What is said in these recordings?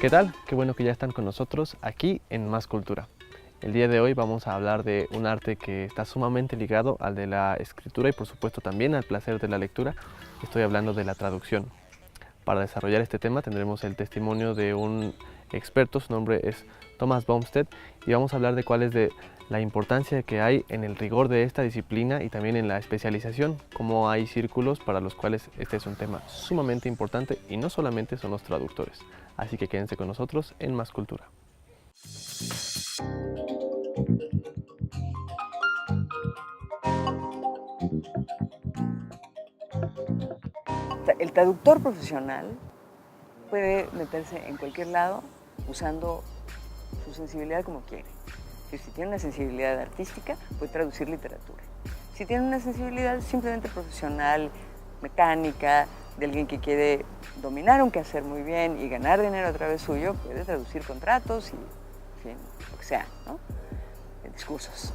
¿Qué tal? Qué bueno que ya están con nosotros aquí en Más Cultura. El día de hoy vamos a hablar de un arte que está sumamente ligado al de la escritura y por supuesto también al placer de la lectura. Estoy hablando de la traducción. Para desarrollar este tema tendremos el testimonio de un experto, su nombre es Thomas Bumstead, y vamos a hablar de cuál es la importancia que hay en el rigor de esta disciplina y también en la especialización, cómo hay círculos para los cuales este es un tema sumamente importante y no solamente son los traductores. Así que quédense con nosotros en Más Cultura. El traductor profesional puede meterse en cualquier lado usando su sensibilidad como quiere. Si tiene una sensibilidad artística, puede traducir literatura. Si tiene una sensibilidad simplemente profesional, mecánica, de alguien que quiere dominar un quehacer muy bien y ganar dinero a través suyo, puede traducir contratos y, en fin, lo que sea, ¿no? Discursos.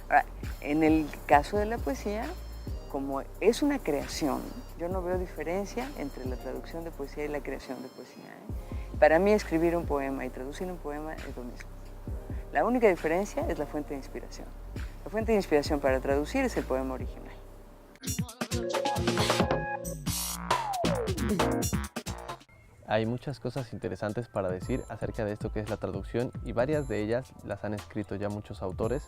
Ahora, en el caso de la poesía, como es una creación, yo no veo diferencia entre la traducción de poesía y la creación de poesía, ¿eh? Para mí escribir un poema y traducir un poema es lo mismo. La única diferencia es la fuente de inspiración. La fuente de inspiración para traducir es el poema original. Hay muchas cosas interesantes para decir acerca de esto que es la traducción y varias de ellas las han escrito ya muchos autores,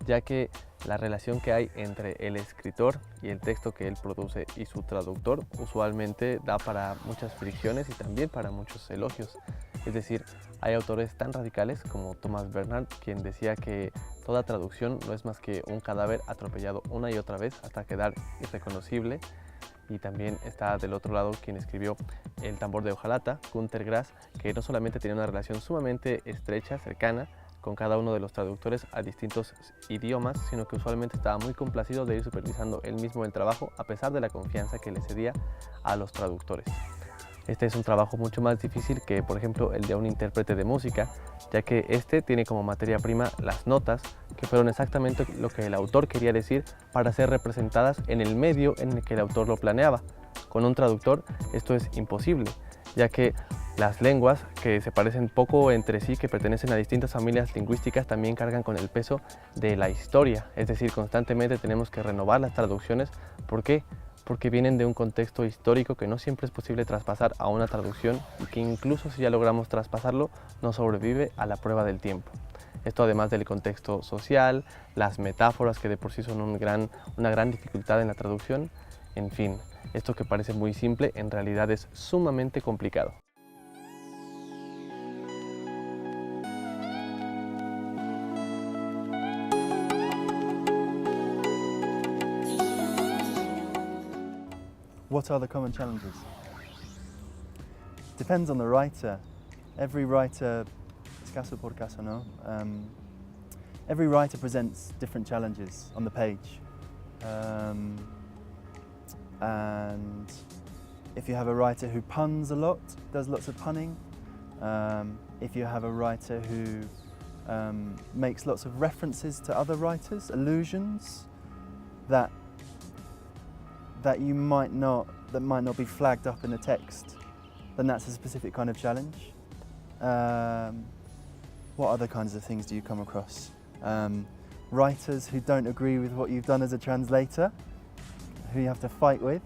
ya que la relación que hay entre el escritor y el texto que él produce y su traductor usualmente da para muchas fricciones y también para muchos elogios. Es decir, hay autores tan radicales como Thomas Bernhard, quien decía que toda traducción no es más que un cadáver atropellado una y otra vez hasta quedar irreconocible. Y también está del otro lado quien escribió El tambor de hojalata, Günter Grass, que no solamente tenía una relación sumamente estrecha, cercana, con cada uno de los traductores a distintos idiomas, sino que usualmente estaba muy complacido de ir supervisando él mismo el trabajo a pesar de la confianza que le cedía a los traductores. Este es un trabajo mucho más difícil que, por ejemplo, el de un intérprete de música, ya que este tiene como materia prima las notas, que fueron exactamente lo que el autor quería decir para ser representadas en el medio en el que el autor lo planeaba. Con un traductor esto es imposible, ya que las lenguas, que se parecen poco entre sí, que pertenecen a distintas familias lingüísticas, también cargan con el peso de la historia, es decir, constantemente tenemos que renovar las traducciones. ¿Por qué? Porque vienen de un contexto histórico que no siempre es posible traspasar a una traducción y que incluso si ya logramos traspasarlo, no sobrevive a la prueba del tiempo. Esto además del contexto social, las metáforas que de por sí son una gran dificultad en la traducción, en fin, esto que parece muy simple en realidad es sumamente complicado. What are the common challenges? Depends on the writer. Every writer, es caso por caso, no? Every writer presents different challenges on the page. And if you have a writer who puns a lot, does lots of punning, if you have a writer who makes lots of references to other writers, allusions, that might not be flagged up in the text, then that's a specific kind of challenge. What other kinds of things do you come across? Writers who don't agree with what you've done as a translator, who you have to fight with.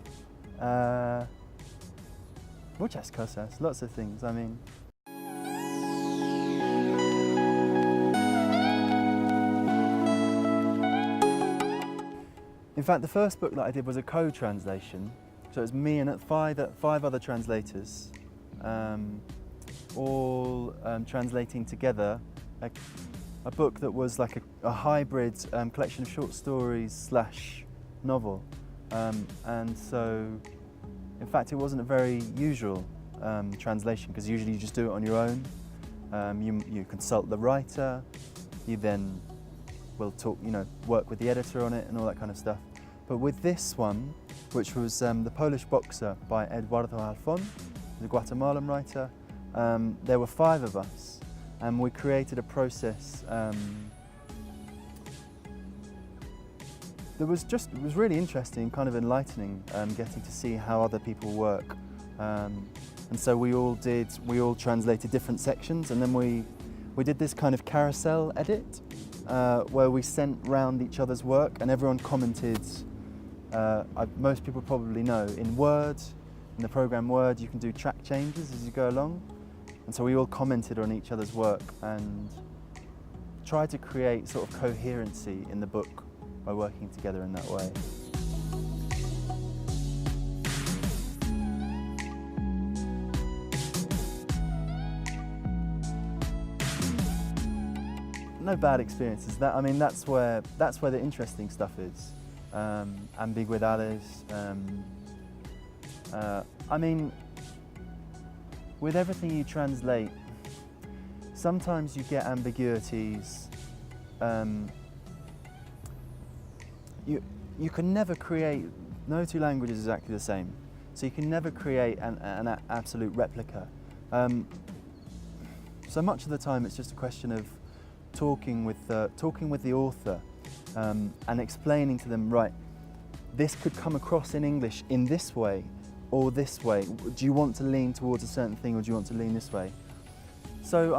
Muchas cosas, lots of things, I mean. In fact, the first book that I did was a co-translation, so it was me and five other translators, all translating together a book that was like a hybrid collection of short stories / novel. And so, in fact, it wasn't a very usual translation, because usually you just do it on your own. You consult the writer, you then will talk, work with the editor on it and all that kind of stuff. But with this one, which was The Polish Boxer by Eduardo Halfon, the Guatemalan writer, there were 5 of us, and we created a process that was really interesting, kind of enlightening, getting to see how other people work. And and so we all translated different sections, and then we did this kind of carousel edit where we sent round each other's work and everyone commented. Most people probably know in Word, in the program Word, you can do track changes as you go along, and so we all commented on each other's work and tried to create sort of coherency in the book by working together in that way. No bad experiences. That's where the interesting stuff is. Ambiguidades. With everything you translate, sometimes you get ambiguities. You can never create. No two languages are exactly the same, so you can never create an absolute replica. So much of the time, it's just a question of talking with the author and explaining to them, right, this could come across in English in this way or this way. Do you want to lean towards a certain thing or do you want to lean this way? So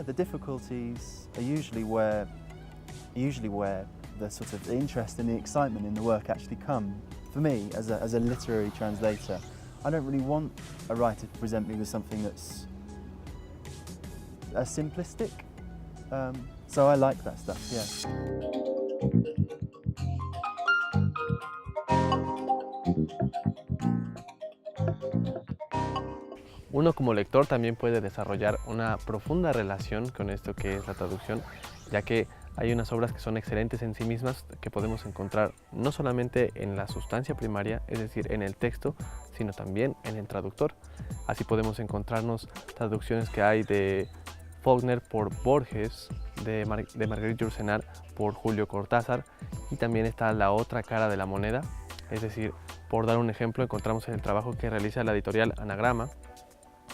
the difficulties are usually where the sort of interest and the excitement in the work actually come. For me, as a literary translator, I don't really want a writer to present me with something that's simplistic. So I like that stuff, yeah. Uno como lector también puede desarrollar una profunda relación con esto que es la traducción, ya que hay unas obras que son excelentes en sí mismas que podemos encontrar no solamente en la sustancia primaria, es decir, en el texto, sino también en el traductor. Así podemos encontrarnos traducciones que hay de Faulkner por Borges, de Marguerite Yourcenar por Julio Cortázar, y también está la otra cara de la moneda, es decir, por dar un ejemplo, encontramos en el trabajo que realiza la editorial Anagrama.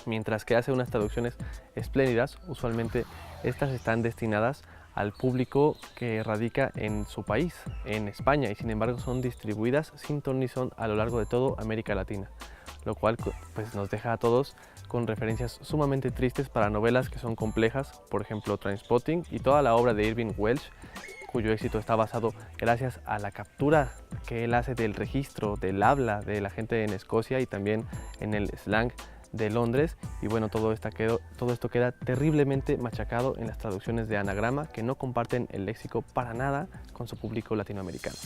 Mientras que hace unas traducciones espléndidas, usualmente estas están destinadas al público que radica en su país, en España, y sin embargo son distribuidas sin ton ni son a lo largo de toda América Latina, lo cual pues, nos deja a todos con referencias sumamente tristes para novelas que son complejas, por ejemplo Trainspotting y toda la obra de Irving Welsh, cuyo éxito está basado gracias a la captura que él hace del registro, del habla de la gente en Escocia y también en el slang de Londres, y bueno, todo esto queda terriblemente machacado en las traducciones de Anagrama, que no comparten el léxico para nada con su público latinoamericano.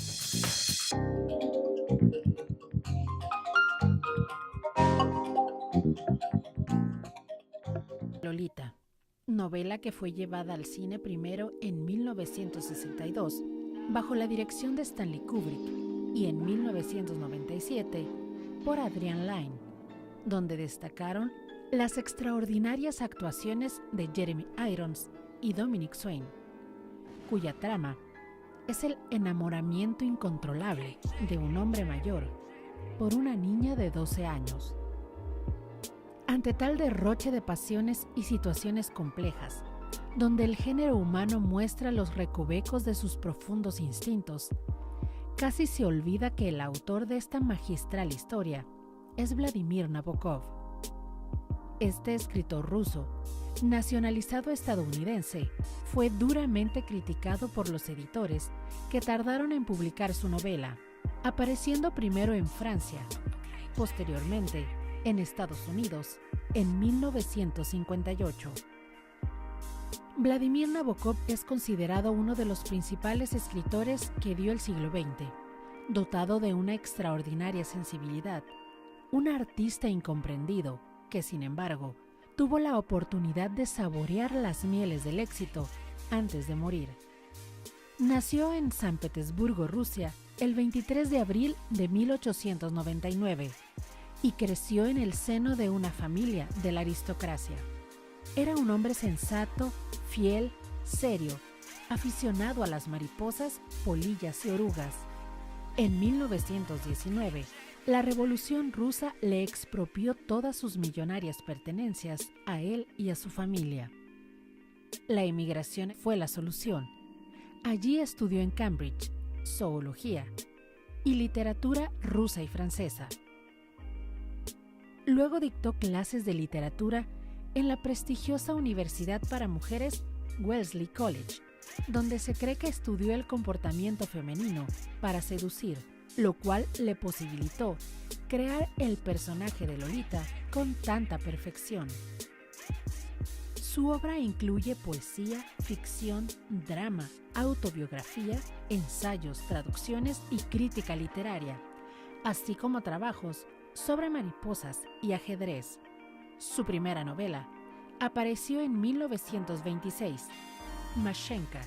Lolita, novela que fue llevada al cine primero en 1962 bajo la dirección de Stanley Kubrick y en 1997 por Adrian Lyne, donde destacaron las extraordinarias actuaciones de Jeremy Irons y Dominic Swain, cuya trama es el enamoramiento incontrolable de un hombre mayor por una niña de 12 años. Ante tal derroche de pasiones y situaciones complejas, donde el género humano muestra los recovecos de sus profundos instintos, casi se olvida que el autor de esta magistral historia es Vladimir Nabokov. Este escritor ruso, nacionalizado estadounidense, fue duramente criticado por los editores que tardaron en publicar su novela, apareciendo primero en Francia, posteriormente en Estados Unidos, en 1958. Vladimir Nabokov es considerado uno de los principales escritores que dio el siglo XX, dotado de una extraordinaria sensibilidad, un artista incomprendido que, sin embargo, tuvo la oportunidad de saborear las mieles del éxito antes de morir. Nació en San Petersburgo, Rusia, el 23 de abril de 1899 y creció en el seno de una familia de la aristocracia. Era un hombre sensato, fiel, serio, aficionado a las mariposas, polillas y orugas. En 1919, la Revolución Rusa le expropió todas sus millonarias pertenencias a él y a su familia. La emigración fue la solución. Allí estudió en Cambridge zoología y literatura rusa y francesa. Luego dictó clases de literatura en la prestigiosa Universidad para Mujeres Wellesley College, donde se cree que estudió el comportamiento femenino para seducir, lo cual le posibilitó crear el personaje de Lolita con tanta perfección. Su obra incluye poesía, ficción, drama, autobiografía, ensayos, traducciones y crítica literaria, así como trabajos sobre mariposas y ajedrez. Su primera novela apareció en 1926, Mashenka,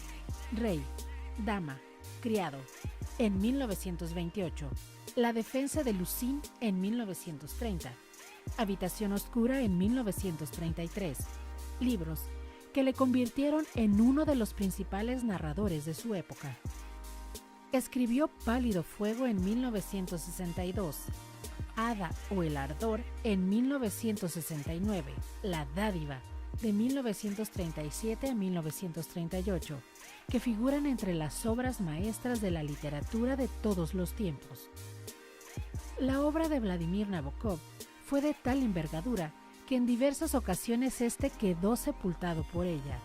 Rey, Dama, Criado, en 1928, La defensa de Lucín en 1930, Habitación oscura en 1933, libros que le convirtieron en uno de los principales narradores de su época. Escribió Pálido fuego en 1962, Hada o el ardor en 1969, La dádiva de 1937 a 1938, que figuran entre las obras maestras de la literatura de todos los tiempos. La obra de Vladimir Nabokov fue de tal envergadura que en diversas ocasiones este quedó sepultado por ella.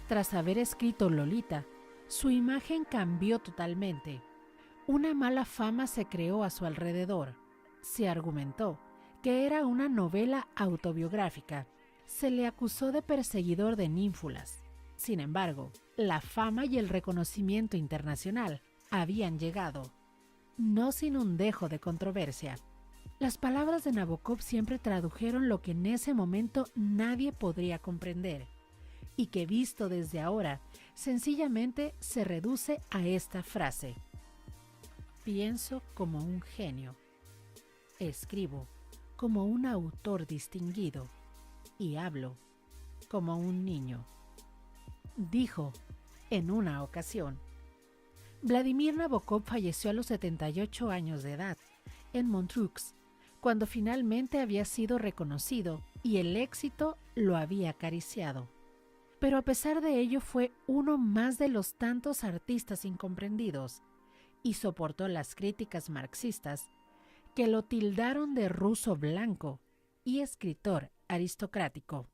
Tras haber escrito Lolita, su imagen cambió totalmente. Una mala fama se creó a su alrededor. Se argumentó que era una novela autobiográfica. Se le acusó de perseguidor de ninfulas. Sin embargo, la fama y el reconocimiento internacional habían llegado, no sin un dejo de controversia. Las palabras de Nabokov siempre tradujeron lo que en ese momento nadie podría comprender, y que visto desde ahora, sencillamente se reduce a esta frase: pienso como un genio, escribo como un autor distinguido y hablo como un niño, dijo en una ocasión. Vladimir Nabokov falleció a los 78 años de edad en Montreux, cuando finalmente había sido reconocido y el éxito lo había acariciado. Pero a pesar de ello fue uno más de los tantos artistas incomprendidos y soportó las críticas marxistas que lo tildaron de ruso blanco y escritor aristocrático.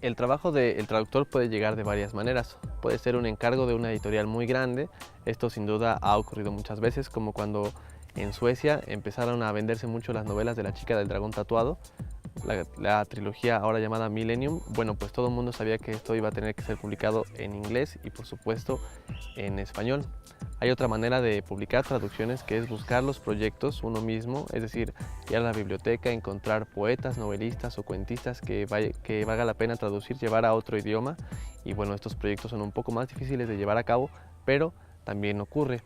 El trabajo del traductor puede llegar de varias maneras. Puede ser un encargo de una editorial muy grande. Esto sin duda ha ocurrido muchas veces, como cuando en Suecia empezaron a venderse mucho las novelas de La chica del dragón tatuado, la trilogía ahora llamada Millennium. Bueno, pues todo el mundo sabía que esto iba a tener que ser publicado en inglés y por supuesto en español. Hay otra manera de publicar traducciones, que es buscar los proyectos uno mismo, es decir, ir a la biblioteca, encontrar poetas, novelistas o cuentistas que valga la pena traducir, llevar a otro idioma. Y bueno, estos proyectos son un poco más difíciles de llevar a cabo, pero también ocurre.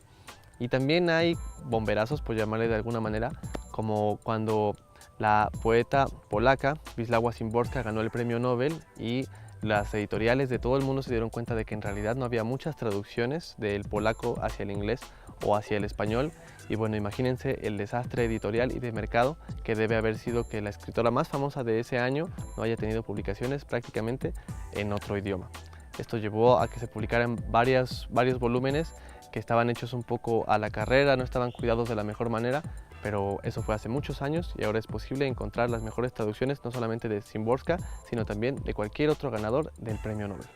Y también hay bomberazos, por llamarle de alguna manera, como cuando la poeta polaca Wisława Szymborska ganó el premio Nobel y las editoriales de todo el mundo se dieron cuenta de que en realidad no había muchas traducciones del polaco hacia el inglés o hacia el español. Y bueno, imagínense el desastre editorial y de mercado que debe haber sido que la escritora más famosa de ese año no haya tenido publicaciones prácticamente en otro idioma. Esto llevó a que se publicaran varios volúmenes que estaban hechos un poco a la carrera, no estaban cuidados de la mejor manera, pero eso fue hace muchos años y ahora es posible encontrar las mejores traducciones no solamente de Szymborska, sino también de cualquier otro ganador del premio Nobel.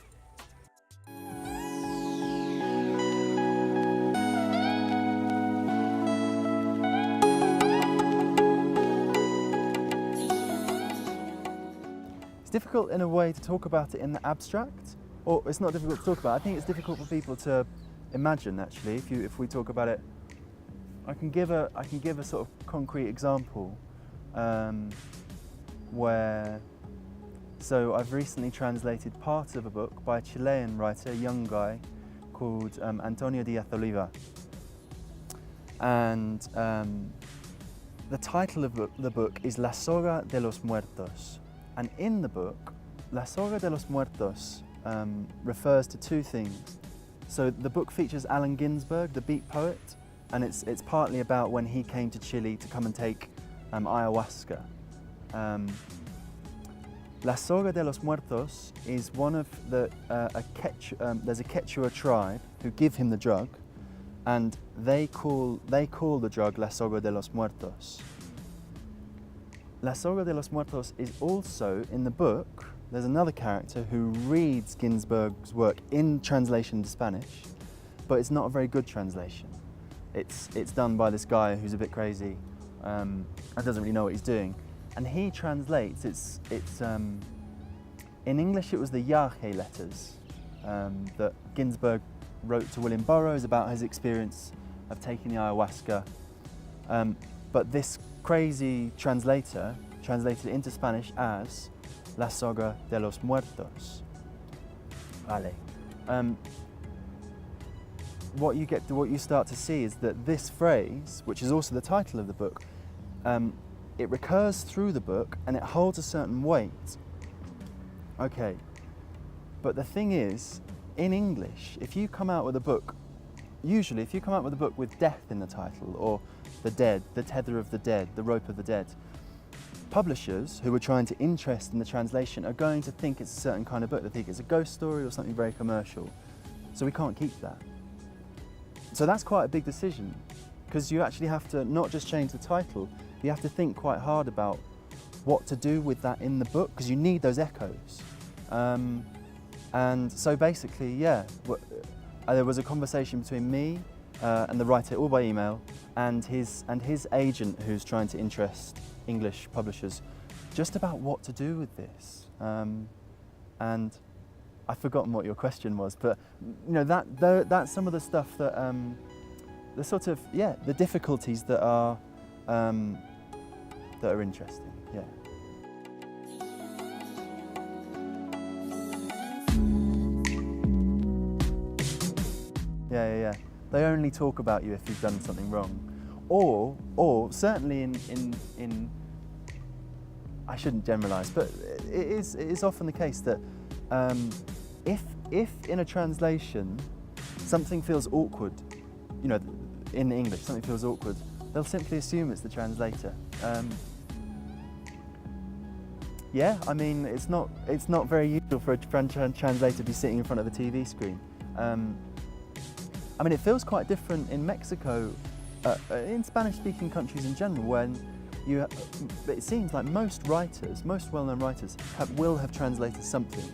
It's difficult in a way to talk about it in the abstract, or it's not difficult to talk about. I think it's difficult for people to imagine, actually, if we talk about it. I can give a sort of concrete example so I've recently translated part of a book by a Chilean writer, a young guy called Antonio Díaz Oliva. And the title of the book is La Soga de los Muertos. And in the book, La Soga de los Muertos refers to two things. So the book features Allen Ginsberg, the beat poet, and it's partly about when he came to Chile to come and take ayahuasca. La Soga de los Muertos is one of the, there's a Quechua tribe who give him the drug, and they call the drug La Soga de los Muertos. La Soga de los Muertos is also in the book. There's another character who reads Ginsberg's work in translation into Spanish, but it's not a very good translation. It's done by this guy who's a bit crazy and doesn't really know what he's doing. And he translates, in English it was the Yahe letters that Ginsberg wrote to William Burroughs about his experience of taking the ayahuasca. But this crazy translator translated it into Spanish as La Soga de los Muertos. Vale. What you start to see is that this phrase, which is also the title of the book, it recurs through the book and it holds a certain weight. Okay, but the thing is, in English, if you come out with a book, usually if you come out with a book with death in the title, or the dead, the tether of the dead, the rope of the dead, publishers who are trying to interest in the translation are going to think it's a certain kind of book. They think it's a ghost story or something very commercial. So we can't keep that. So that's quite a big decision, because you actually have to not just change the title, you have to think quite hard about what to do with that in the book, because you need those echoes. And so basically, yeah, there was a conversation between me and the writer, all by email, and his agent who's trying to interest English publishers just about what to do with this. And I've forgotten what your question was, but you know, that's some of the stuff that the sort of, yeah, the difficulties that are interesting. Yeah. Yeah. They only talk about you if you've done something wrong, or certainly in I shouldn't generalise, but it is often the case that if in a translation something feels awkward, you know, in English something feels awkward, they'll simply assume it's the translator. Yeah, I mean, it's not very usual for a translator to be sitting in front of a TV screen. I mean, it feels quite different in Mexico, in Spanish-speaking countries in general, when it seems like most well-known writers will have translated something.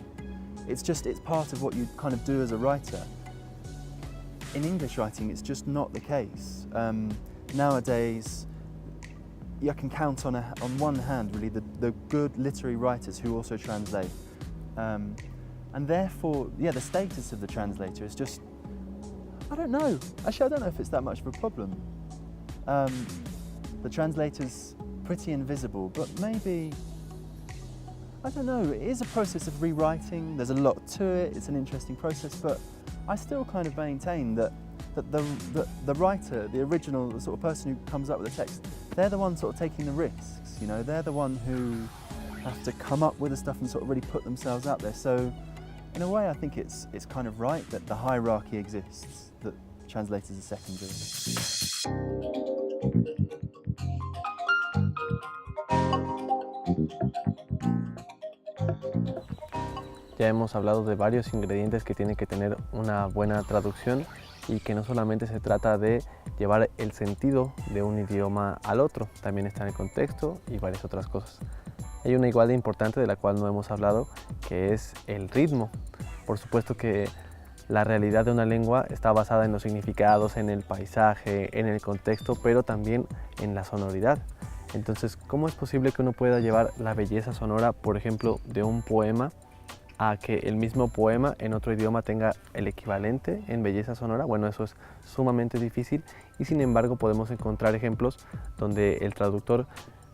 It's part of what you kind of do as a writer. In English writing, it's just not the case. Nowadays, you can count on one hand, really, the good literary writers who also translate. And therefore, yeah, the status of the translator is just, I don't know. Actually, I don't know if it's that much of a problem. The translator's pretty invisible, but maybe, I don't know, it is a process of rewriting. There's a lot to it, it's an interesting process, but I still kind of maintain that the writer, the original, the sort of person who comes up with the text, they're the one sort of taking the risks, you know, they're the one who have to come up with the stuff and sort of really put themselves out there. So in a way, I think it's kind of right that the hierarchy exists, that translators are secondary. Ya hemos hablado de varios ingredientes que tiene que tener una buena traducción y que no solamente se trata de llevar el sentido de un idioma al otro, también está en el contexto y varias otras cosas. Hay una igual de importante de la cual no hemos hablado, que es el ritmo. Por supuesto que la realidad de una lengua está basada en los significados, en el paisaje, en el contexto, pero también en la sonoridad. Entonces, ¿cómo es posible que uno pueda llevar la belleza sonora, por ejemplo, de un poema a que el mismo poema en otro idioma tenga el equivalente en belleza sonora? Bueno, eso es sumamente difícil y sin embargo podemos encontrar ejemplos donde el traductor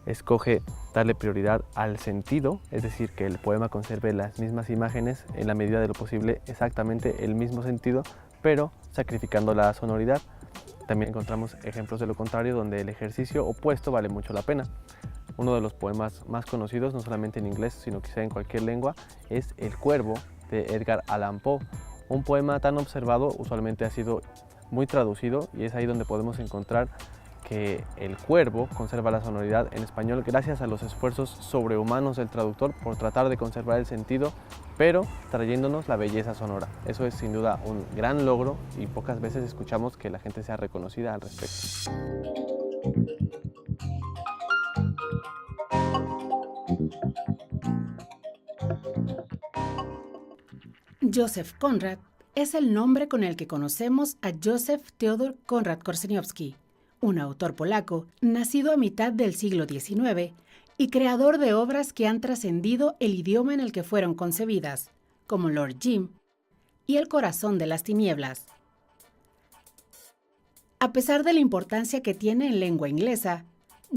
escoge darle prioridad al sentido, es decir, que el poema conserve las mismas imágenes en la medida de lo posible, exactamente el mismo sentido, pero sacrificando la sonoridad. También encontramos ejemplos de lo contrario, donde el ejercicio opuesto vale mucho la pena. Uno de los poemas más conocidos, no solamente en inglés, sino quizá en cualquier lengua, es El Cuervo, de Edgar Allan Poe. Un poema tan observado usualmente ha sido muy traducido y es ahí donde podemos encontrar que el cuervo conserva la sonoridad en español gracias a los esfuerzos sobrehumanos del traductor por tratar de conservar el sentido, pero trayéndonos la belleza sonora. Eso es sin duda un gran logro y pocas veces escuchamos que la gente sea reconocida al respecto. Joseph Conrad es el nombre con el que conocemos a Józef Teodor Konrad Korzeniowski, un autor polaco nacido a mitad del siglo XIX y creador de obras que han trascendido el idioma en el que fueron concebidas, como Lord Jim y El corazón de las tinieblas. A pesar de la importancia que tiene en lengua inglesa,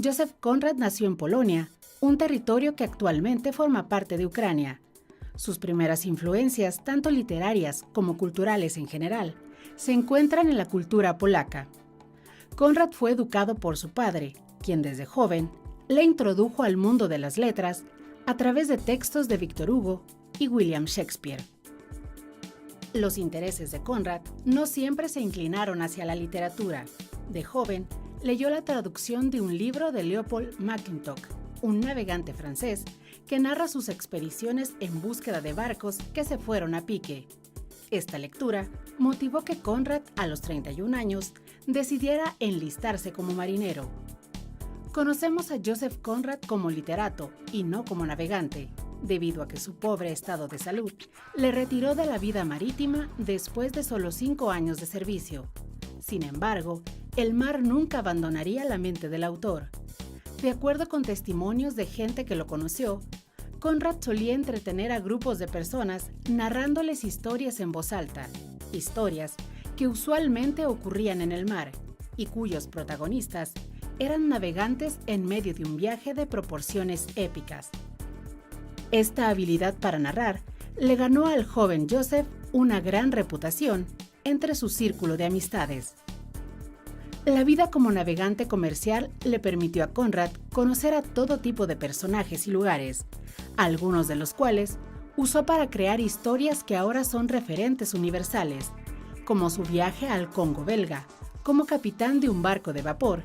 Joseph Conrad nació en Polonia, un territorio que actualmente forma parte de Ucrania. Sus primeras influencias, tanto literarias como culturales en general, se encuentran en la cultura polaca. Conrad fue educado por su padre, quien desde joven le introdujo al mundo de las letras a través de textos de Victor Hugo y William Shakespeare. Los intereses de Conrad no siempre se inclinaron hacia la literatura. De joven, leyó la traducción de un libro de Leopold Maclintock, un navegante francés que narra sus expediciones en búsqueda de barcos que se fueron a pique. Esta lectura motivó que Conrad, a los 31 años, decidiera enlistarse como marinero. Conocemos a Joseph Conrad como literato y no como navegante, debido a que su pobre estado de salud le retiró de la vida marítima después de solo 5 años de servicio. Sin embargo, el mar nunca abandonaría la mente del autor. De acuerdo con testimonios de gente que lo conoció, Conrad solía entretener a grupos de personas narrándoles historias en voz alta, historias que usualmente ocurrían en el mar y cuyos protagonistas eran navegantes en medio de un viaje de proporciones épicas. Esta habilidad para narrar le ganó al joven Joseph una gran reputación entre su círculo de amistades. La vida como navegante comercial le permitió a Conrad conocer a todo tipo de personajes y lugares, algunos de los cuales usó para crear historias que ahora son referentes universales, como su viaje al Congo belga, como capitán de un barco de vapor,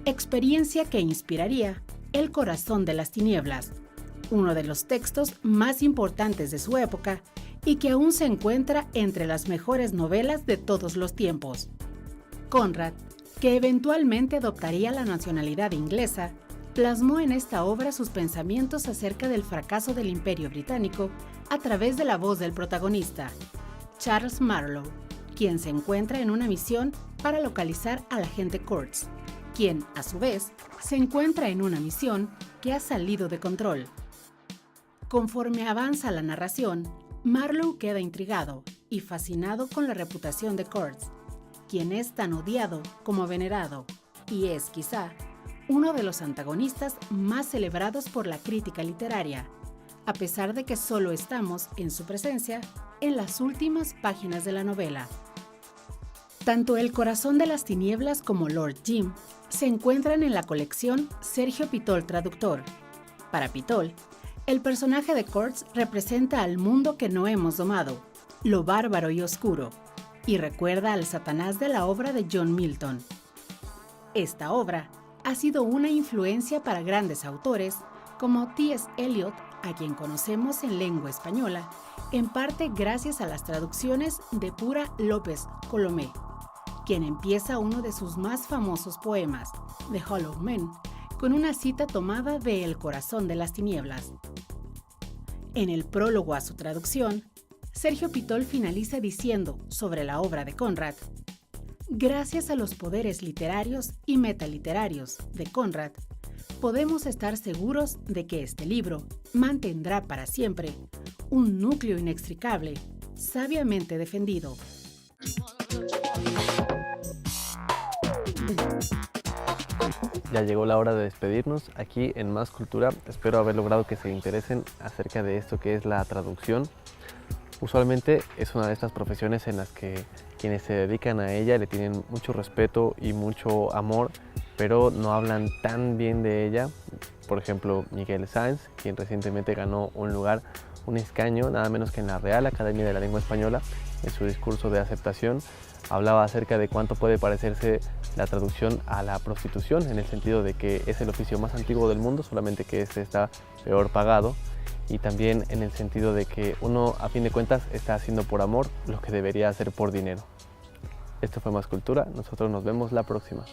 experiencia que inspiraría El corazón de las tinieblas, uno de los textos más importantes de su época y que aún se encuentra entre las mejores novelas de todos los tiempos. Conrad, que eventualmente adoptaría la nacionalidad inglesa, plasmó en esta obra sus pensamientos acerca del fracaso del Imperio Británico a través de la voz del protagonista, Charles Marlowe, quien se encuentra en una misión para localizar al agente Kurtz, quien, a su vez, se encuentra en una misión que ha salido de control. Conforme avanza la narración, Marlowe queda intrigado y fascinado con la reputación de Kurtz, quien es tan odiado como venerado, y es, quizá, uno de los antagonistas más celebrados por la crítica literaria, a pesar de que solo estamos en su presencia en las últimas páginas de la novela. Tanto El corazón de las tinieblas como Lord Jim se encuentran en la colección Sergio Pitol Traductor. Para Pitol, el personaje de Kurtz representa al mundo que no hemos domado, lo bárbaro y oscuro, y recuerda al Satanás de la obra de John Milton. Esta obra ha sido una influencia para grandes autores como T.S. Eliot, a quien conocemos en lengua española, en parte gracias a las traducciones de Pura López Colomé, quien empieza uno de sus más famosos poemas, The Hollow Man, con una cita tomada de El corazón de las tinieblas. En el prólogo a su traducción, Sergio Pitol finaliza diciendo sobre la obra de Conrad: gracias a los poderes literarios y metaliterarios de Conrad, podemos estar seguros de que este libro mantendrá para siempre un núcleo inextricable, sabiamente defendido. Ya llegó la hora de despedirnos aquí en Más Cultura. Espero haber logrado que se interesen acerca de esto que es la traducción. Usualmente es una de estas profesiones en las que quienes se dedican a ella le tienen mucho respeto y mucho amor, pero no hablan tan bien de ella. Por ejemplo, Miguel Sáenz, quien recientemente ganó un escaño, nada menos que en la Real Academia de la Lengua Española, en su discurso de aceptación, hablaba acerca de cuánto puede parecerse la traducción a la prostitución, en el sentido de que es el oficio más antiguo del mundo, solamente que este está peor pagado, y también en el sentido de que uno, a fin de cuentas, está haciendo por amor lo que debería hacer por dinero. Esto fue Más Cultura, nosotros nos vemos la próxima.